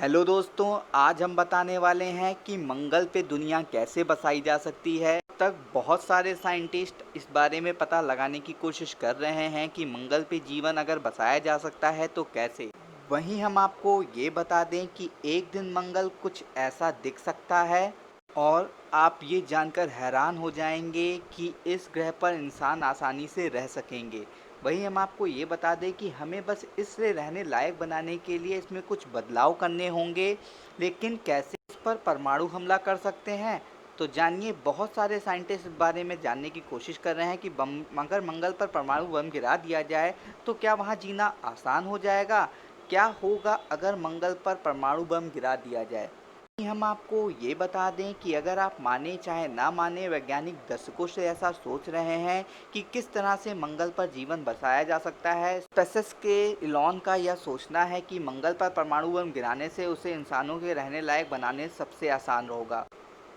Hello दोस्तों, आज हम बताने वाले हैं कि मंगल पे दुनिया कैसे बसाई जा सकती है। अब तक बहुत सारे साइंटिस्ट इस बारे में पता लगाने की कोशिश कर रहे हैं कि मंगल पे जीवन अगर बसाया जा सकता है तो कैसे। वहीं हम आपको ये बता दें कि एक दिन मंगल कुछ ऐसा दिख सकता है और आप ये जानकर हैरान हो जाएंगे कि इस ग्रह पर इंसान आसानी से रह सकेंगे। वहीं हम आपको ये बता दें कि हमें बस इसे रहने लायक बनाने के लिए इसमें कुछ बदलाव करने होंगे, लेकिन कैसे इस पर परमाणु हमला कर सकते हैं। तो जानिए, बहुत सारे साइंटिस्ट इस बारे में जानने की कोशिश कर रहे हैं कि बम अगर मंगल पर परमाणु बम गिरा दिया जाए तो क्या वहाँ जीना आसान हो जाएगा। क्या होगा अगर मंगल पर परमाणु बम गिरा दिया जाए। हम आपको ये बता दें कि अगर आप माने चाहे ना माने, वैज्ञानिक दशकों से ऐसा सोच रहे हैं कि किस तरह से मंगल पर जीवन बसाया जा सकता है। स्पेसएक्स के इलॉन का यह सोचना है कि मंगल पर परमाणु बम गिराने से उसे इंसानों के रहने लायक बनाने सबसे आसान होगा।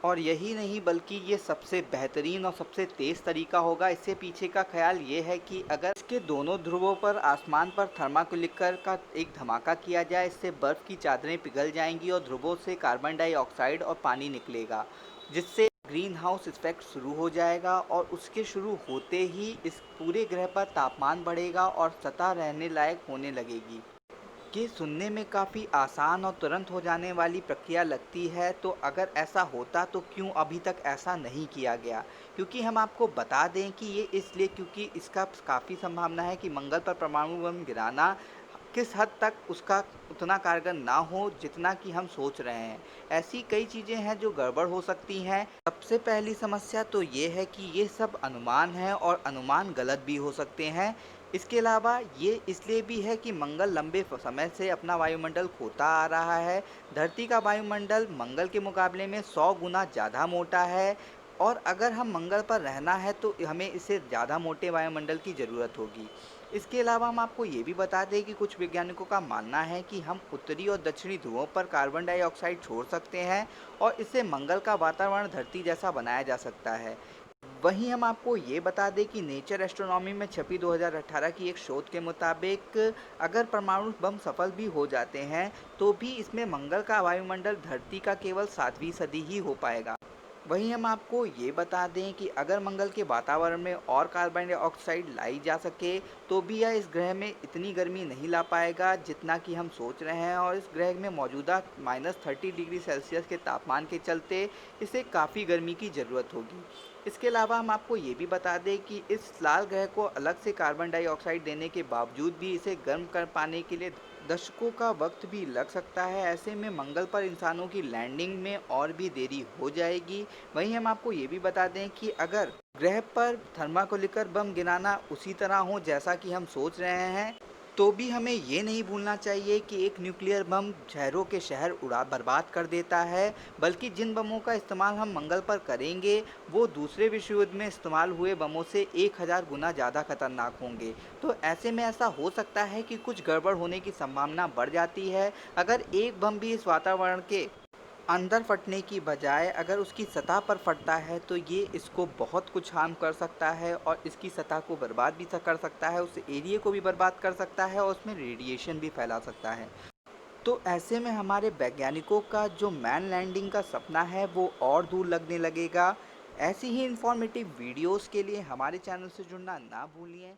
और यही नहीं बल्कि ये सबसे बेहतरीन और सबसे तेज़ तरीका होगा। इससे पीछे का ख्याल ये है कि अगर इसके दोनों ध्रुवों पर आसमान पर थर्माकोलिकर का एक धमाका किया जाए, इससे बर्फ़ की चादरें पिघल जाएंगी और ध्रुवों से कार्बन डाइऑक्साइड और पानी निकलेगा, जिससे ग्रीन हाउस इफेक्ट शुरू हो जाएगा। और उसके शुरू होते ही इस पूरे ग्रह पर तापमान बढ़ेगा और सतह रहने लायक होने लगेगी। ये सुनने में काफ़ी आसान और तुरंत हो जाने वाली प्रक्रिया लगती है, तो अगर ऐसा होता तो क्यों अभी तक ऐसा नहीं किया गया। क्योंकि हम आपको बता दें कि ये इसलिए क्योंकि इसका काफ़ी संभावना है कि मंगल पर परमाणु बम गिराना किस हद तक उसका उतना कारगर ना हो जितना कि हम सोच रहे हैं। ऐसी कई चीज़ें हैं जो गड़बड़ हो सकती हैं। सबसे पहली समस्या तो ये है कि ये सब अनुमान हैं और अनुमान गलत भी हो सकते हैं। इसके अलावा ये इसलिए भी है कि मंगल लंबे समय से अपना वायुमंडल खोता आ रहा है। धरती का वायुमंडल मंगल के मुकाबले में 100 गुना ज़्यादा मोटा है, और अगर हम मंगल पर रहना है तो हमें इसे ज़्यादा मोटे वायुमंडल की ज़रूरत होगी। इसके अलावा हम आपको ये भी बता दें कि कुछ वैज्ञानिकों का मानना है कि हम उत्तरी और दक्षिणी ध्रुवों पर कार्बन डाइऑक्साइड छोड़ सकते हैं और इससे मंगल का वातावरण धरती जैसा बनाया जा सकता है। वहीं हम आपको ये बता दें कि नेचर एस्ट्रोनॉमी में छपी 2018 की एक शोध के मुताबिक अगर परमाणु बम सफल भी हो जाते हैं तो भी इसमें मंगल का वायुमंडल धरती का केवल 7वीं सदी ही हो पाएगा। वहीं हम आपको ये बता दें कि अगर मंगल के वातावरण में और कार्बन डाइऑक्साइड लाई जा सके तो भी यह इस ग्रह में इतनी गर्मी नहीं ला पाएगा जितना कि हम सोच रहे हैं, और इस ग्रह में मौजूदा -30 डिग्री सेल्सियस के तापमान के चलते इसे काफ़ी गर्मी की ज़रूरत होगी। इसके अलावा हम आपको ये भी बता दें कि इस लाल ग्रह को अलग से कार्बन डाइऑक्साइड देने के बावजूद भी इसे गर्म कर पाने के लिए दशकों का वक्त भी लग सकता है। ऐसे में मंगल पर इंसानों की लैंडिंग में और भी देरी हो जाएगी। वहीं हम आपको ये भी बता दें कि अगर ग्रह पर थर्माकोलिकर बम गिराना उसी तरह हो जैसा कि हम सोच रहे हैं, तो भी हमें ये नहीं भूलना चाहिए कि एक न्यूक्लियर बम शहरों के शहर उड़ा बर्बाद कर देता है, बल्कि जिन बमों का इस्तेमाल हम मंगल पर करेंगे वो दूसरे विश्व युद्ध में इस्तेमाल हुए बमों से 1000 गुना ज़्यादा खतरनाक होंगे। तो ऐसे में ऐसा हो सकता है कि कुछ गड़बड़ होने की संभावना बढ़ जाती है। अगर एक बम भी इस वातावरण के अंदर फटने की बजाय अगर उसकी सतह पर फटता है तो ये इसको बहुत कुछ हार्म कर सकता है और इसकी सतह को बर्बाद भी कर सकता है, उस एरिया को भी बर्बाद कर सकता है और उसमें रेडिएशन भी फैला सकता है। तो ऐसे में हमारे वैज्ञानिकों का जो मैन लैंडिंग का सपना है वो और दूर लगने लगेगा। ऐसी ही इंफॉर्मेटिव वीडियोस के लिए हमारे चैनल से जुड़ना ना भूलिए।